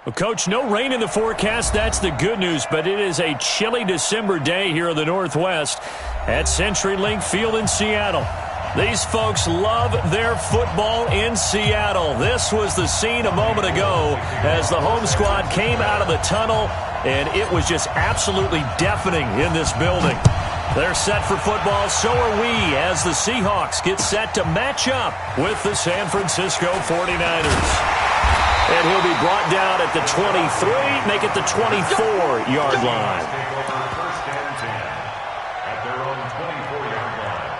Well, Coach, no rain in the forecast. That's the good news, but it is a chilly December day here in the Northwest at CenturyLink Field in Seattle. These folks love their football in Seattle. This was the scene a moment ago as the home squad came out of the tunnel, and it was just absolutely deafening in this building. They're set for football, so are we, as the Seahawks get set to match up with the San Francisco 49ers. And he'll be brought down at the 23, make it the 24-yard line. First and 10 at their own 24-yard line.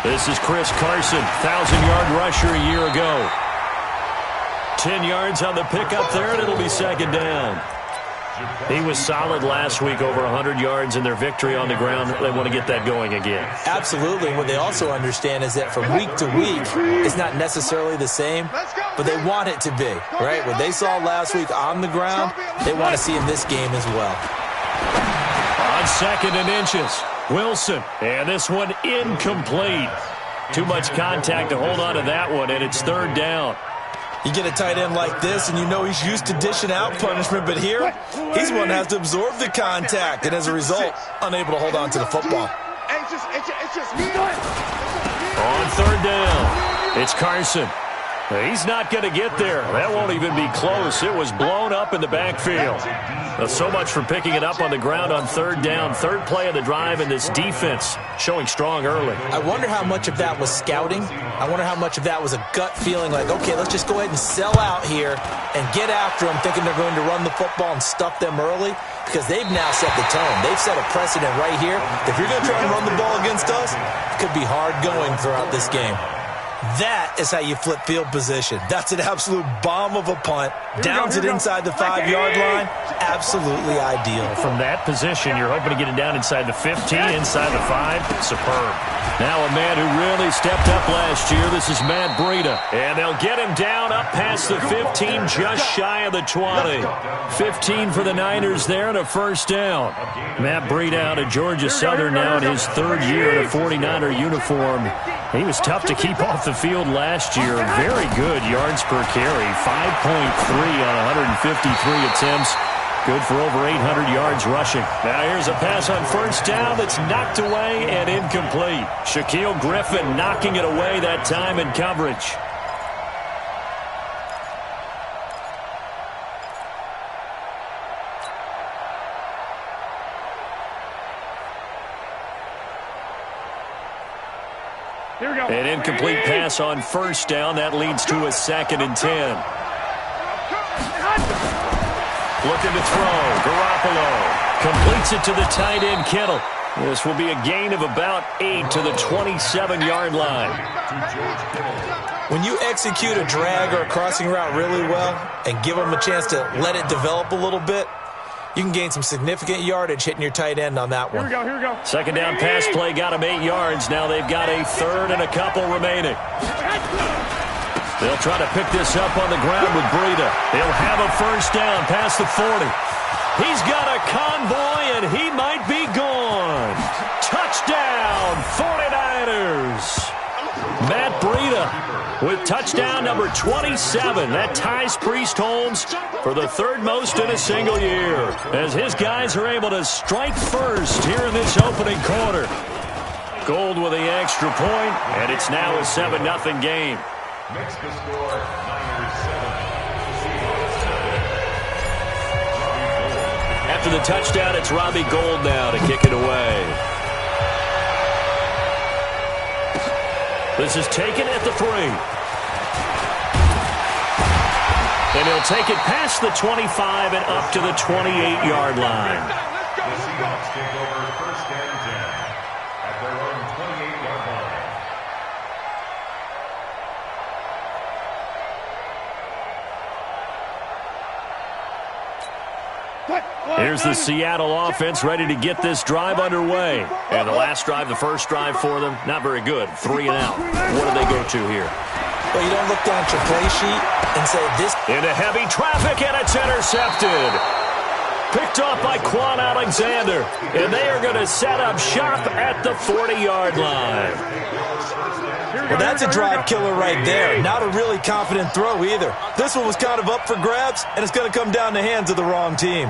This is Chris Carson, 1,000-yard rusher a year ago. 10 yards on the pickup there, and it'll be second down. He was solid last week, over 100 yards in their victory on the ground. They want to get that going again. Absolutely. What they also understand is that from week to week, it's not necessarily the same, but they want it to be, right? What they saw last week on the ground, they want to see in this game as well. On second and inches, Wilson. And this one incomplete. Too much contact to hold on to that one, and it's third down. You get a tight end like this, and you know he's used to dishing out punishment, but here, he's one that has to absorb the contact, and as a result, unable to hold on to the football. On third down, it's Carson. He's not going to get there. That won't even be close. It was blown up in the backfield. So much for picking it up on the ground on third down. Third play of the drive, and this defense showing strong early. I wonder how much of that was scouting. I wonder how much of that was a gut feeling like, okay, let's just go ahead and sell out here and get after them, thinking they're going to run the football and stuff them early, because they've now set the tone. They've set a precedent right here. If you're going to try and run the ball against us, it could be hard going throughout this game. That is how you flip field position. That's an absolute bomb of a punt. Downs it inside the 5-yard line. Absolutely ideal. From that position, you're hoping to get it down inside the 15, inside the 5. Superb. Now a man who really stepped up last year. This is Matt Breida. And they'll get him down up past the 15, just shy of the 20. 15 for the Niners there and a first down. Matt Breida out of Georgia Southern now in his third year in a 49er uniform. He was tough to keep off the field last year. Very good yards per carry. 5.3 on 153 attempts. Good for over 800 yards rushing. Now here's a pass on first down that's knocked away and incomplete. Shaquille Griffin knocking it away that time in coverage. An incomplete pass on first down. That leads to a second and 10. Looking to throw. Garoppolo completes it to the tight end, Kittle. This will be a gain of about 8 to the 27-yard line. When you execute a drag or a crossing route really well and give them a chance to let it develop a little bit, you can gain some significant yardage hitting your tight end on that one. Here we go. Second down pass play got him 8 yards. Now they've got a third and a couple remaining. They'll try to pick this up on the ground with Breida. They'll have a first down past the 40. He's got a convoy, and he might be gone. Touchdown, 49ers. Matt Breida with touchdown number 27. That ties Priest Holmes for the third most in a single year, as his guys are able to strike first here in this opening quarter. Gold with the extra point, and it's now a 7-0 game. Makes the score Niners 7. After the touchdown, it's Robbie Gould now to kick it away. This is taken at the 3. And he'll take it past the 25 and up to the 28-yard line. The Seahawks take over first and 10 at their own 28-yard line. Here's the Seattle offense ready to get this drive underway. And the last drive, the first drive for them, not very good. 3 and out. What do they go to here? Well, you don't look down at your play sheet and say this. Into heavy traffic, and it's intercepted. Picked off by Quan Alexander. And they are going to set up shop at the 40-yard line. Well, that's a drive killer right there. Not a really confident throw either. This one was kind of up for grabs, and it's going to come down the hands of the wrong team.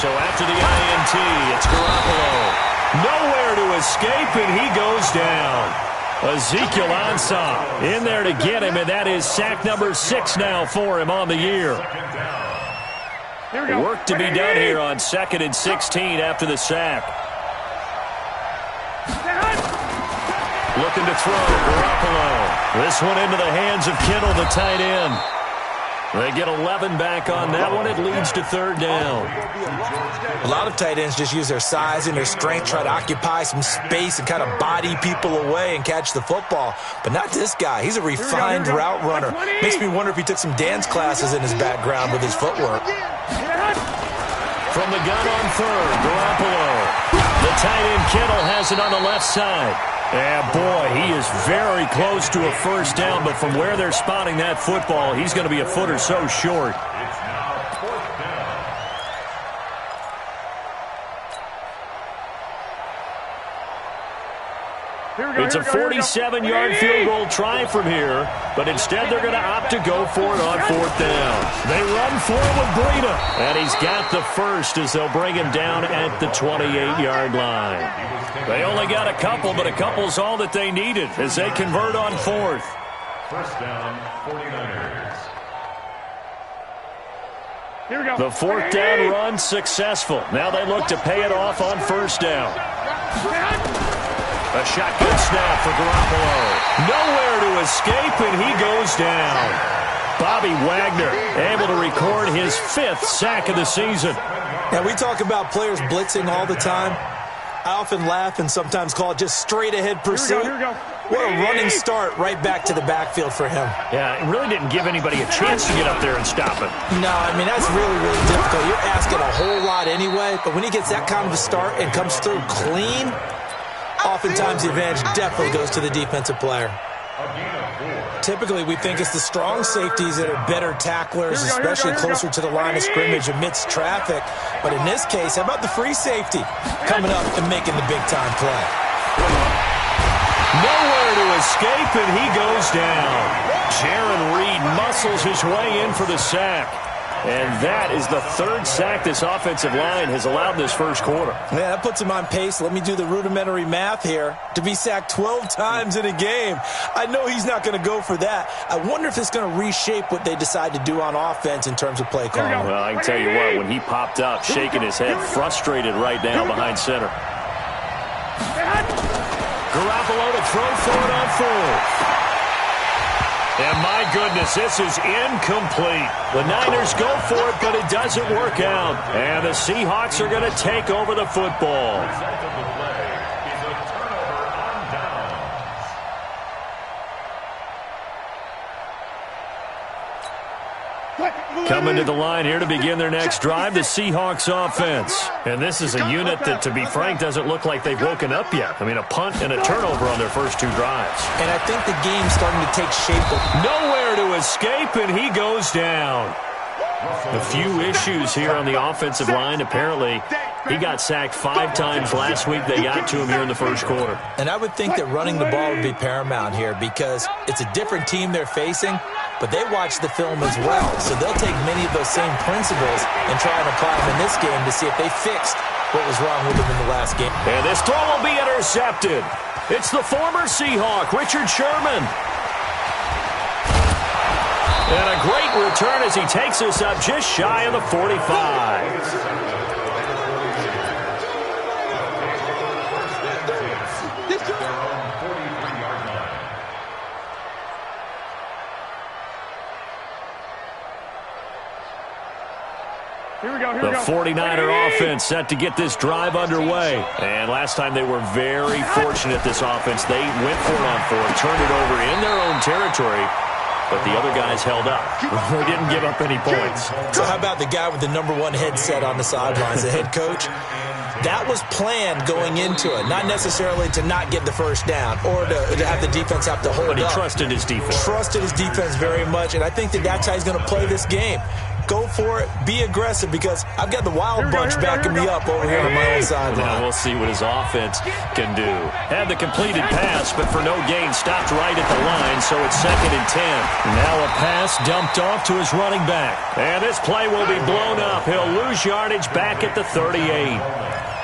So after the INT, it's Garoppolo. Nowhere to escape, and he goes down. Ezekiel Ansah in there to get him, and that is sack number 6 now for him on the year. Work to be done here on 2nd and 16 after the sack. Looking to throw, Garoppolo. This one into the hands of Kittle, the tight end. They get 11 back on that one. It leads to 3rd down. A lot of tight ends just use their size and their strength, try to occupy some space and kind of body people away and catch the football. But not this guy. He's a refined route runner. Makes me wonder if he took some dance classes in his background with his footwork. From the gun on 3rd, Garoppolo. The tight end Kittle has it on the left side. Yeah, boy, he is very close to a 1st down, but from where they're spotting that football, he's going to be a foot or so short. It's a 47-yard field goal try from here, but instead they're going to opt to go for it on 4th down. They run for it with Breida, and he's got the first as they'll bring him down at the 28-yard line. They only got a couple, but a couple's all that they needed as they convert on 4th. 1st down, 49ers. The 4th down run successful. Now they look to pay it off on 1st down. A shotgun snap for Garoppolo. Nowhere to escape, and he goes down. Bobby Wagner able to record his 5th sack of the season. Now, we talk about players blitzing all the time. I often laugh and sometimes call it just straight-ahead pursuit. What a running start right back to the backfield for him. Yeah, it really didn't give anybody a chance to get up there and stop him. No, I mean, that's really, really difficult. You're asking a whole lot anyway, but when he gets that kind of a start and comes through clean, oftentimes the advantage definitely goes to the defensive player. Typically, we think it's the strong safeties that are better tacklers, especially closer to the line of scrimmage amidst traffic. But in this case, how about the free safety coming up and making the big-time play? Nowhere to escape, and he goes down. Jaron Reed muscles his way in for the sack. And that is the 3rd sack this offensive line has allowed this 1st quarter. Yeah, that puts him on pace. Let me do the rudimentary math here. To be sacked 12 times in a game, I know he's not going to go for that. I wonder if it's going to reshape what they decide to do on offense in terms of play calling. Well, I can tell you what, when he popped up, shaking his head, frustrated right now behind center. Garoppolo to throw for it on 4th. And my goodness, this is incomplete. The Niners go for it, but it doesn't work out. And the Seahawks are going to take over the football. Coming to the line here to begin their next drive, the Seahawks offense. And this is a unit that, to be frank, doesn't look like they've woken up yet. I mean, a punt and a turnover on their first 2 drives. And I think the game's starting to take shape. Nowhere to escape, and he goes down. A few issues here on the offensive line. Apparently, he got sacked 5 times last week. They got to him here in the 1st quarter. And I would think that running the ball would be paramount here because it's a different team they're facing, but they watch the film as well. So they'll take many of those same principles and try and apply them in this game to see if they fixed what was wrong with them in the last game. And this throw will be intercepted. It's the former Seahawk, Richard Sherman. And a great return as he takes us up just shy of the 45. The 49er offense set to get this drive underway. And last time they were very fortunate, this offense. They went for it on 4th, turned it over in their own territory, but the other guys held up. They didn't give up any points. So how about the guy with the #1 headset on the sidelines, the head coach? That was planned going into it, not necessarily to not get the first down or to have the defense have to hold up. But he trusted his defense. Trusted his defense very much, and I think that's how he's going to play this game. Go for it. Be aggressive, because I've got the wild bunch backing me up over here on my own sideline. Now we'll see what his offense can do. Had the completed pass, but for no gain, stopped right at the line, so it's 2nd and 10. Now a pass dumped off to his running back. And this play will be blown up. He'll lose yardage back at the 38.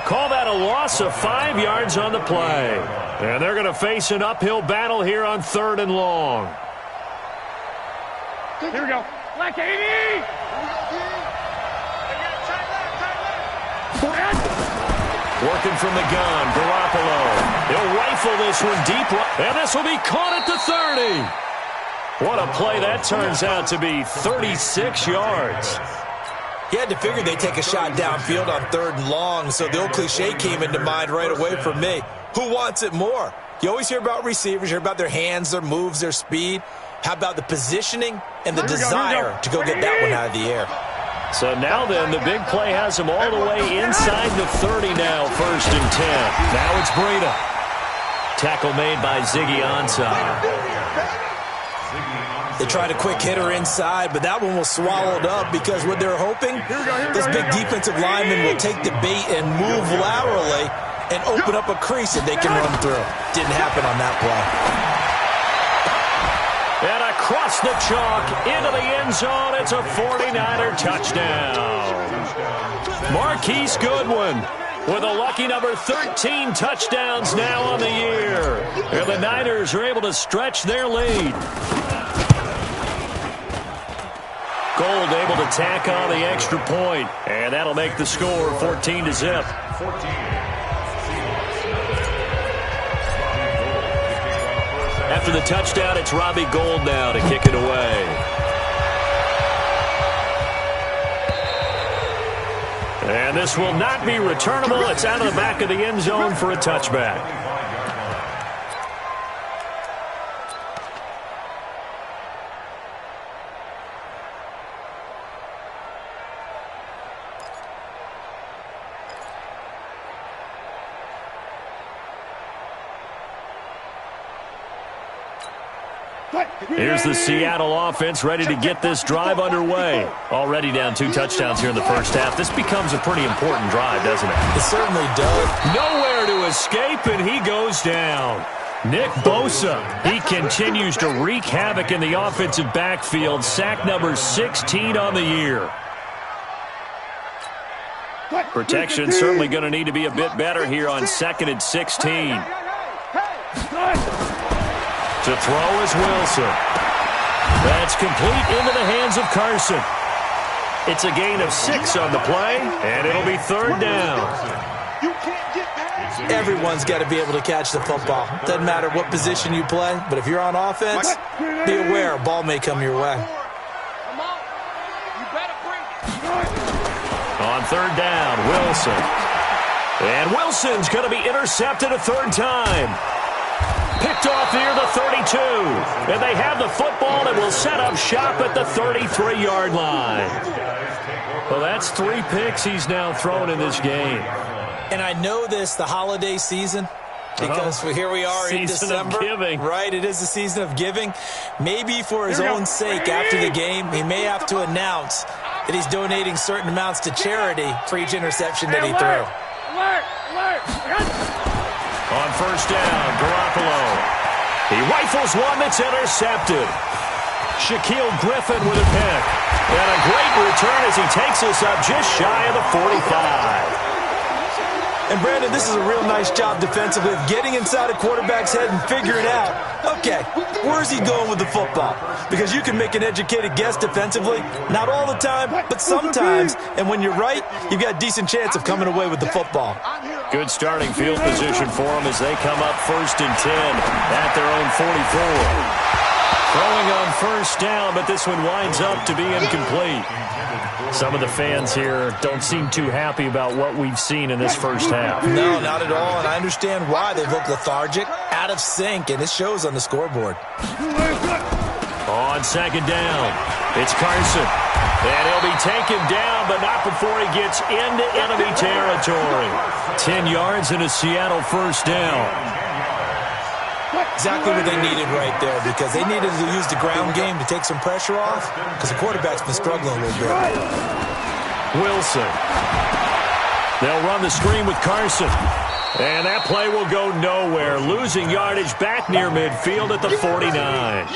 Call that a loss of 5 yards on the play. And they're going to face an uphill battle here on 3rd and long. Here we go. Black 80! Working from the gun, Garoppolo. He'll rifle this one deep, and this will be caught at the 30. What a play that turns out to be, 36 yards. You had to figure they'd take a shot downfield on 3rd and long, so the old cliche came into mind right away for me. Who wants it more? You always hear about receivers, you hear about their hands, their moves, their speed. How about the positioning and the desire to go get that one out of the air? So now then, the big play has him all the way inside the 30 now, 1st and 10. Now it's Breida. Tackle made by Ziggy Ansah. They tried a quick hitter inside, but that one was swallowed up because what they're hoping, this big defensive lineman will take the bait and move laterally and open up a crease that they can run through. Didn't happen on that play. And across the chalk, into the end zone, it's a 49er touchdown. Marquise Goodwin with a lucky number 13 touchdowns now on the year. And the Niners are able to stretch their lead. Gold able to tack on the extra point, and that'll make the score 14-0. After the touchdown, it's Robbie Gould now to kick it away. And this will not be returnable. It's out of the back of the end zone for a touchback. Here's the Seattle offense ready to get this drive underway. Already down 2 touchdowns here in the first half. This becomes a pretty important drive, doesn't it? It certainly does. Nowhere to escape, and he goes down. Nick Bosa, he continues to wreak havoc in the offensive backfield. Sack number 16 on the year. Protection certainly going to need to be a bit better here on 2nd and 16. To throw is Wilson. That's complete into the hands of Carson. It's a gain of 6 on the play, and it'll be 3rd down. Everyone's got to be able to catch the football. Doesn't matter what position you play, but if you're on offense, be aware a ball may come your way. On 3rd down, Wilson. And Wilson's going to be intercepted a 3rd time. Picked off near the 32. And they have the football and will set up shop at the 33-yard line. Well, that's 3 picks he's now thrown in this game. And I know this, the holiday season, because here we are in December. Right, it is the season of giving. Maybe for his own sake, after the game, he may have to announce that he's donating certain amounts to charity for each interception that he threw. On 1st down, Garoppolo. He rifles one that's intercepted. Shaquille Griffin with a pick. And a great return as he takes us up just shy of the 45. And, Brandon, this is a real nice job defensively of getting inside a quarterback's head and figuring out, okay, where's he going with the football? Because you can make an educated guess defensively, not all the time, but sometimes. And when you're right, you've got a decent chance of coming away with the football. Good starting field position for them as they come up 1st and 10 at their own 44. Throwing on 1st down, but this one winds up to be incomplete. Some of the fans here don't seem too happy about what we've seen in this first half. No, not at all, and I understand why. They've looked lethargic, out of sync, and it shows on the scoreboard. On second down, it's Carson. And he'll be taken down, but not before he gets into enemy territory. 10 yards and a Seattle first down. Exactly what they needed right there, because they needed to use the ground game to take some pressure off, because the quarterback's been struggling a little bit. Wilson. They'll run the screen with Carson. And that play will go nowhere. Losing yardage back near midfield at the 49.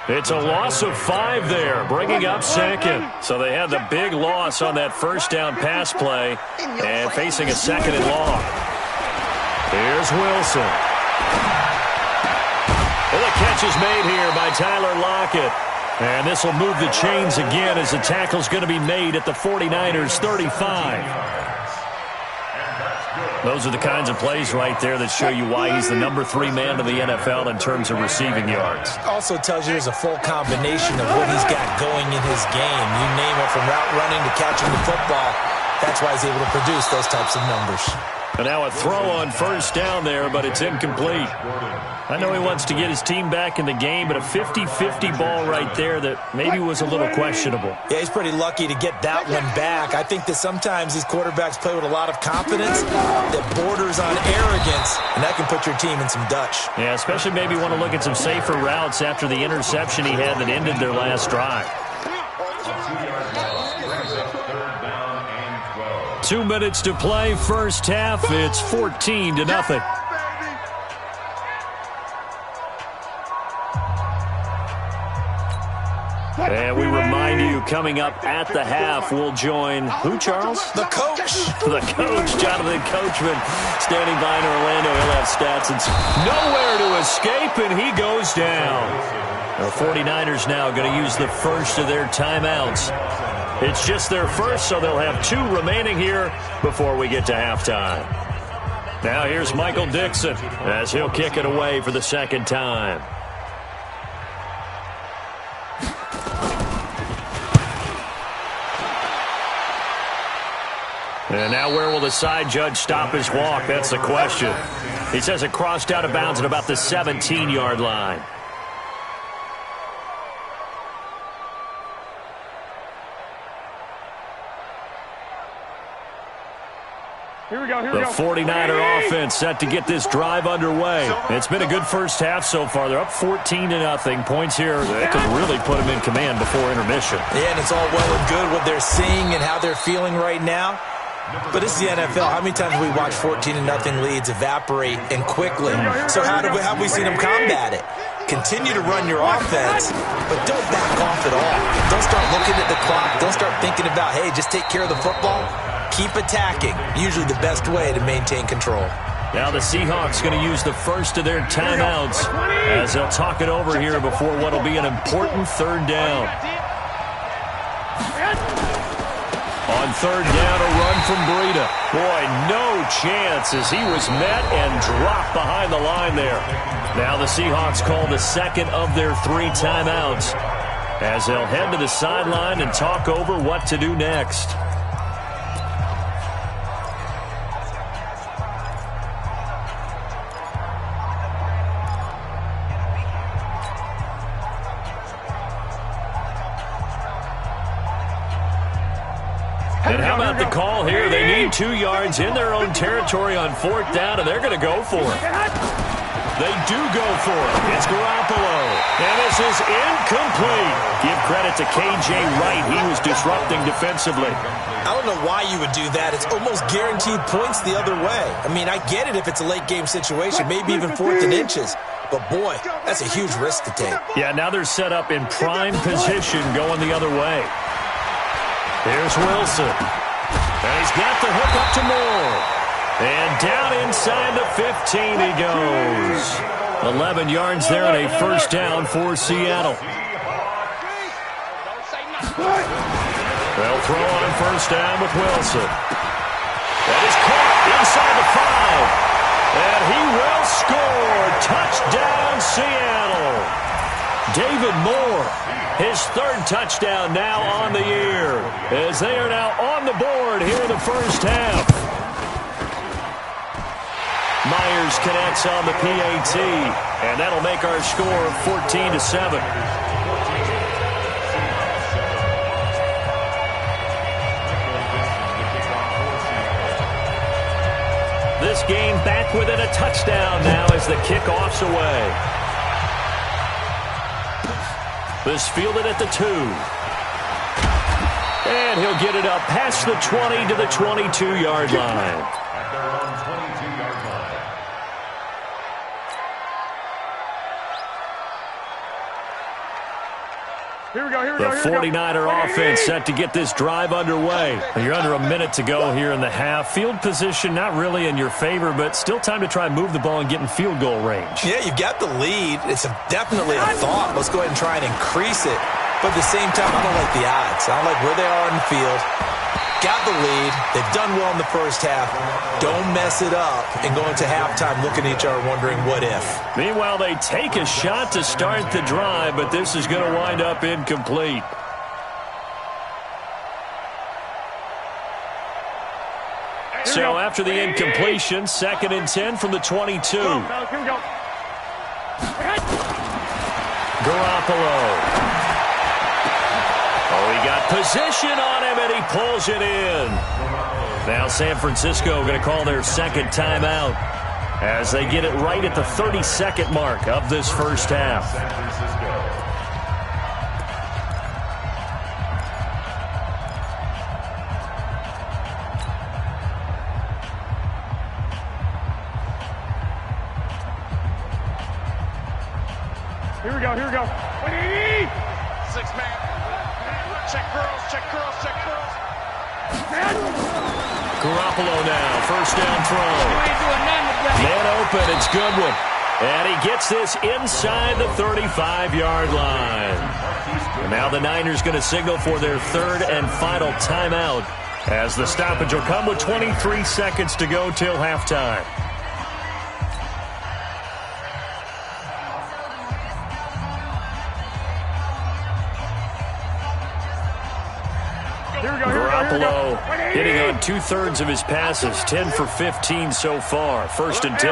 It's a loss of 5 there, bringing up second. So they had the big loss on that first down pass play and facing a second and long. Here's Wilson. And the catch is made here by Tyler Lockett. And this will move the chains again as the tackle's going to be made at the 49ers' 35. Those are the kinds of plays right there that show you why he's the number 3 man in the NFL in terms of receiving yards. Also tells you there's a full combination of what he's got going in his game. You name it, from route running to catching the football. That's why he's able to produce those types of numbers. And now a throw on first down there, but it's incomplete. I know he wants to get his team back in the game, but a 50-50 ball right there that maybe was a little questionable. Yeah, he's pretty lucky to get that one back. I think that sometimes these quarterbacks play with a lot of confidence that borders on arrogance, and that can put your team in some Dutch. Yeah, especially maybe want to look at some safer routes after the interception he had that ended their last drive. 2 minutes to play, first half. It's 14-0. And we remind you, coming up at the half, we'll join who, Charles? The coach. The coach, Jonathan Coachman, standing by in Orlando. He'll have stats. It's nowhere to escape, and he goes down. The 49ers now going to use the first of their timeouts. It's just their first, so they'll have 2 remaining here before we get to halftime. Now here's Michael Dixon as he'll kick it away for the second time. And now where will the side judge stop his walk? That's the question. He says it crossed out of bounds at about the 17-yard line. Here we go. The 49er offense set to get this drive underway. It's been a good first half so far. They're up 14-0. Points here that could really put them in command before intermission. Yeah, and it's all well and good what they're seeing and how they're feeling right now. But this is the NFL. How many times have we watched 14-0 leads evaporate and quickly? So how have we seen them combat it? Continue to run your offense, but don't back off at all. Don't start looking at the clock. Don't start thinking about, hey, just take care of the football. Keep attacking. Usually the best way to maintain control. Now the Seahawks going to use the first of their timeouts as they'll talk it over here before what will be an important third down. On third down, a run from Breida. Boy, no chance as he was met and dropped behind the line there. Now the Seahawks call the second of their 3 timeouts as they'll head to the sideline and talk over what to do next. And how about the call here? They need 2 yards in their own territory on fourth down, and they're going to go for it. They do go for it. It's Garoppolo. And this is incomplete. Give credit to K.J. Wright. He was disrupting defensively. I don't know why you would do that. It's almost guaranteed points the other way. I mean, I get it if it's a late-game situation, maybe even 4th and inches. But, boy, that's a huge risk to take. Yeah, now they're set up in prime position going the other way. Here's Wilson. And he's got the hook up to Moore. And down inside the 15 he goes. 11 yards there and a first down for Seattle. They'll throw on first down with Wilson. That is caught inside the 5. And he will score. Touchdown, Seattle. David Moore, his 3rd touchdown now on the year, as they are now on the board here in the first half. Myers connects on the PAT, and that'll make our score 14-7. this game back within a touchdown now as the kickoff's away. This fielded at the 2. And he'll get it up past the 20 to the 22-yard line. At their own 22-yard line. Here we go, here we The go, here we go. 49er offense set to get this drive underway. You're under a minute to go here in the half. Field position not really in your favor, but still time to try and move the ball and get in field goal range. Yeah, you've got the lead. It's definitely a thought. Let's go ahead and try and increase it. But at the same time, I don't like the odds. I don't like where they are in the field. Got the lead. They've done well in the first half. Don't mess it up and go into halftime looking at each other wondering what if. Meanwhile, they take a shot to start the drive, but this is going to wind up incomplete. So after the incompletion, 2nd and 10 from the 22. Here we go. Garoppolo. Oh, he got position on him, and he pulls it in. Now San Francisco going to call their second timeout as they get it right at the 32nd mark of this first half. San Francisco. Here we go, here we go. 6-man. Check girls. Garoppolo now, first down throw. Man open, it's Goodwin. And he gets this inside the 35-yard line. And now the Niners going to signal for their third and final timeout as the stoppage will come with 23 seconds to go till halftime. Garoppolo hitting on 2/3 of his passes, 10 for 15 so far. First and 10.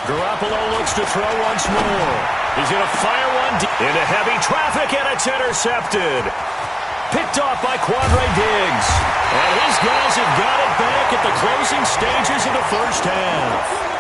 Garoppolo looks to throw once more. He's going to fire one into heavy traffic, and it's intercepted. Picked off by Quandre Diggs. And his guys have got it back at the closing stages of the first half.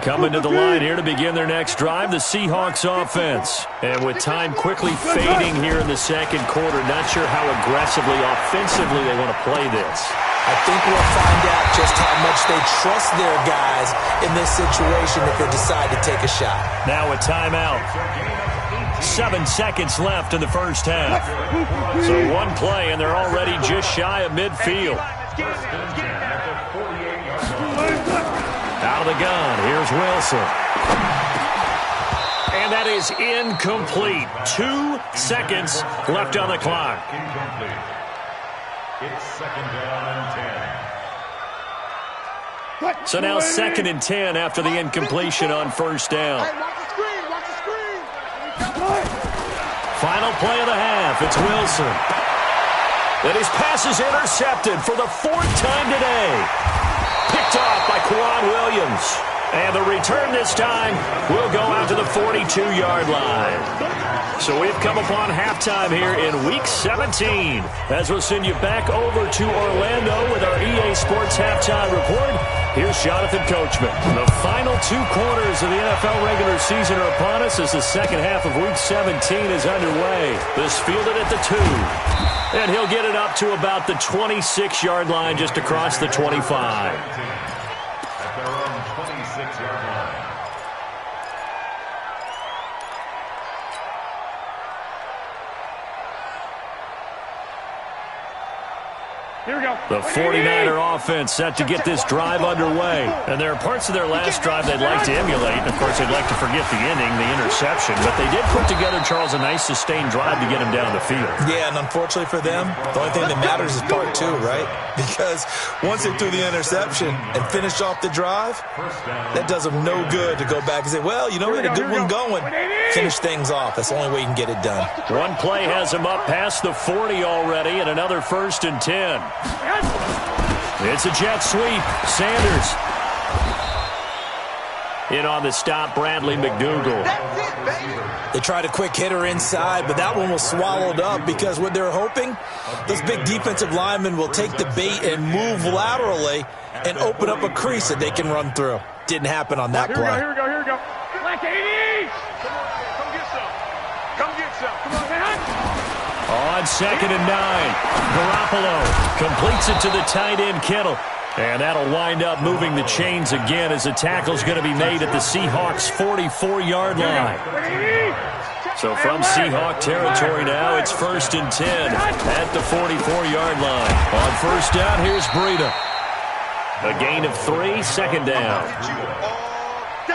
Coming to the line here to begin their next drive, the Seahawks offense. And with time quickly fading here in the second quarter, not sure how aggressively, offensively they want to play this. I think we'll find out just how much they trust their guys in this situation if they decide to take a shot. Now a timeout. 7 seconds left in the first half. So one play, and they're already just shy of midfield. Out of the gun, here's Wilson. And that is incomplete. 2 seconds left on the clock. Incomplete. It's 2nd down and 10. So now 2nd and 10 after the incompletion on first down. Final play of the half, it's Wilson. And his pass is intercepted for the 4th time today. Picked off by Quan Williams. And the return this time will go out to the 42-yard line. So we've come upon halftime here in Week 17. As we'll send you back over to Orlando with our EA Sports Halftime Report. Here's Jonathan Coachman. The final 2 quarters of the NFL regular season are upon us as the second half of Week 17 is underway. This fielded at the 2. And he'll get it up to about the 26-yard line just across the 25. At their own 26-yard line. Here we go. The 49er offense set to get this drive underway. And there are parts of their last drive they'd like to emulate. And, of course, they'd like to forget the inning, the interception. But they did put together, Charles, a nice sustained drive to get him down the field. Yeah, and unfortunately for them, the only thing that matters is part 2, right? Because once they threw the interception and finished off the drive, that does them no good to go back and say, well, you know, we had a good one going. Finish things off. That's the only way you can get it done. One play has him up past the 40 already, and another 1st and 10. It's a jet sweep. Sanders. In on the stop, Bradley McDougal. They tried a quick hitter inside, but that one was swallowed up because what they're hoping, those big defensive linemen will take the bait and move laterally and open up a crease that they can run through. Didn't happen on that play. Here we go, here we go. Black 80s! Come get some. Come get some. Come on, man. On 2nd and 9, Garoppolo completes it to the tight end, Kittle. And that'll wind up moving the chains again as the tackle's going to be made at the Seahawks' 44-yard line. So from Seahawk territory now, it's 1st and 10 at the 44-yard line. On 1st down, here's Breida. A gain of 3, 2nd down.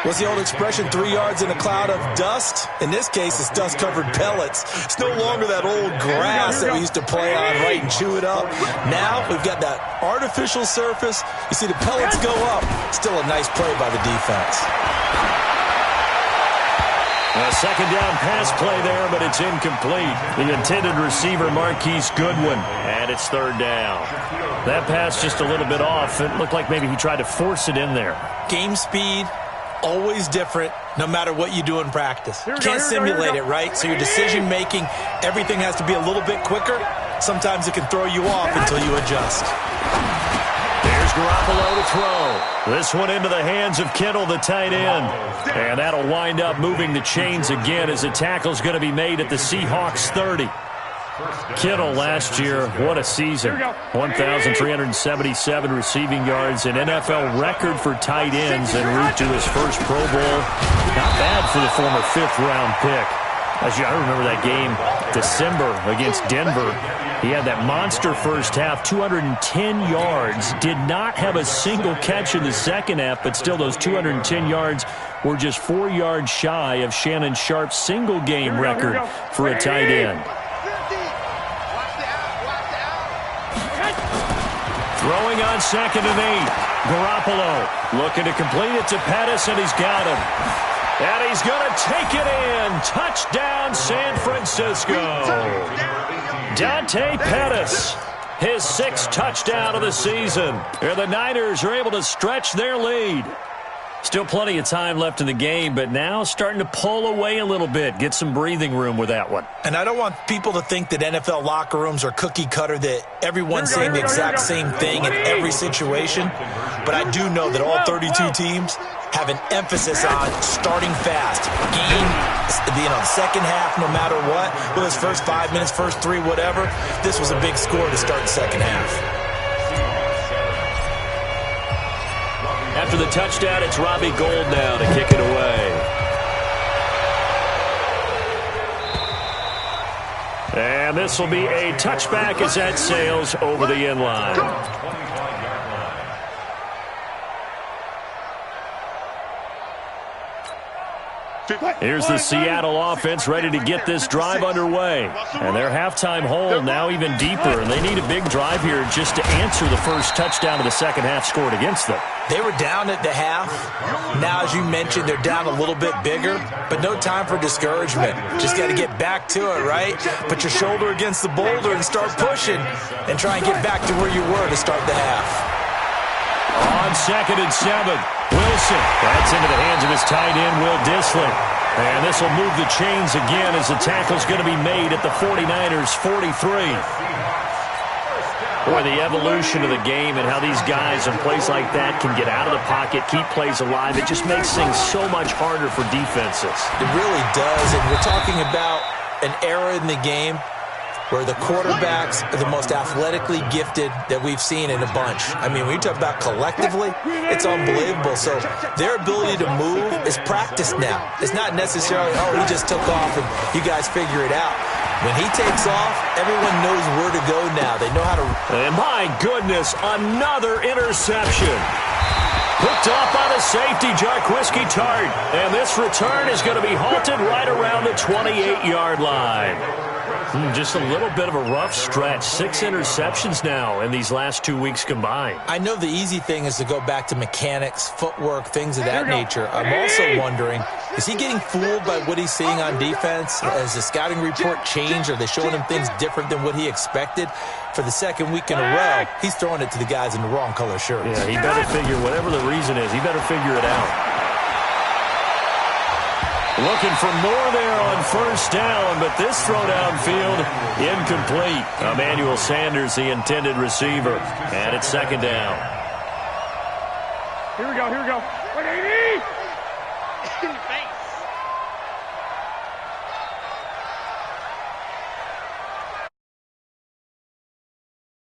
What's the old expression, 3 yards in a cloud of dust? In this case, it's dust-covered pellets. It's no longer that old grass that we used to play on, right, and chew it up. Now we've got that artificial surface. You see the pellets go up. Still a nice play by the defense. A 2nd down pass play there, but it's incomplete. The intended receiver, Marquise Goodwin, and it's 3rd down. That pass just a little bit off. It looked like maybe he tried to force it in there. Game speed, always different, no matter what you do in practice. Can't simulate it, right? So your decision-making, everything has to be a little bit quicker. Sometimes it can throw you off until you adjust. There's Garoppolo to throw. This one into the hands of Kittle, the tight end. And that'll wind up moving the chains again as the tackle's going to be made at the Seahawks' 30. Kittle last year, what a season. 1,377 receiving yards, an NFL record for tight ends en route to his first Pro Bowl. Not bad for the former 5th-round pick. I remember that game, December, against Denver. He had that monster first half, 210 yards. Did not have a single catch in the second half, but still those 210 yards were just 4 yards shy of Shannon Sharp's single-game record for a tight end. Throwing on 2nd and 8. Garoppolo looking to complete it to Pettis, and he's got him. And he's going to take it in. Touchdown, San Francisco. Dante Pettis, his 6th touchdown of the season. And the Niners are able to stretch their lead. Still plenty of time left in the game, but now starting to pull away a little bit. Get some breathing room with that one. And I don't want people to think that NFL locker rooms are cookie cutter, that everyone's saying the exact same thing in every situation. But I do know that all 32 teams have an emphasis on starting fast. Game, the second half, no matter what, whether it's first 5 minutes, first 3, whatever. This was a big score to start the second half. After the touchdown, it's Robbie Gould now to kick it away. And this will be a touchback as that sails over the end line. Here's the Seattle offense ready to get this drive underway. And their halftime hole now even deeper, and they need a big drive here just to answer the first touchdown of the second half scored against them. They were down at the half. Now, as you mentioned, they're down a little bit bigger, but no time for discouragement. Just got to get back to it, right? Put your shoulder against the boulder and start pushing and try and get back to where you were to start the half. On 2nd and 7, Wilson. That's into the hands of his tight end, Will Dissly. And this will move the chains again as the tackle's going to be made at the 49ers' 43. Boy, the evolution of the game and how these guys in plays like that can get out of the pocket, keep plays alive, it just makes things so much harder for defenses. It really does, and we're talking about an era in the game where the quarterbacks are the most athletically gifted that we've seen in a bunch. I mean, when you talk about collectively, it's unbelievable. So their ability to move is practiced now. It's not necessarily, oh, he just took off and you guys figure it out. When he takes off, everyone knows where to go now. They know how to... And my goodness, another interception. Hooked off by the safety, Jarquiski Tart. And this return is going to be halted right around the 28-yard line. Just a little bit of a rough stretch. 6 interceptions now in these last 2 weeks combined. I know the easy thing is to go back to mechanics, footwork, things of that nature. I'm also wondering, is he getting fooled by what he's seeing on defense? Has the scouting report changed? Are they showing him things different than what he expected? For the second week in a row, he's throwing it to the guys in the wrong color shirts. Yeah, he better figure, whatever the reason is, he better figure it out. Looking for more there on first down, but this throw downfield incomplete. Emmanuel Sanders, the intended receiver, and it's second down. Here we go, here we go. 180!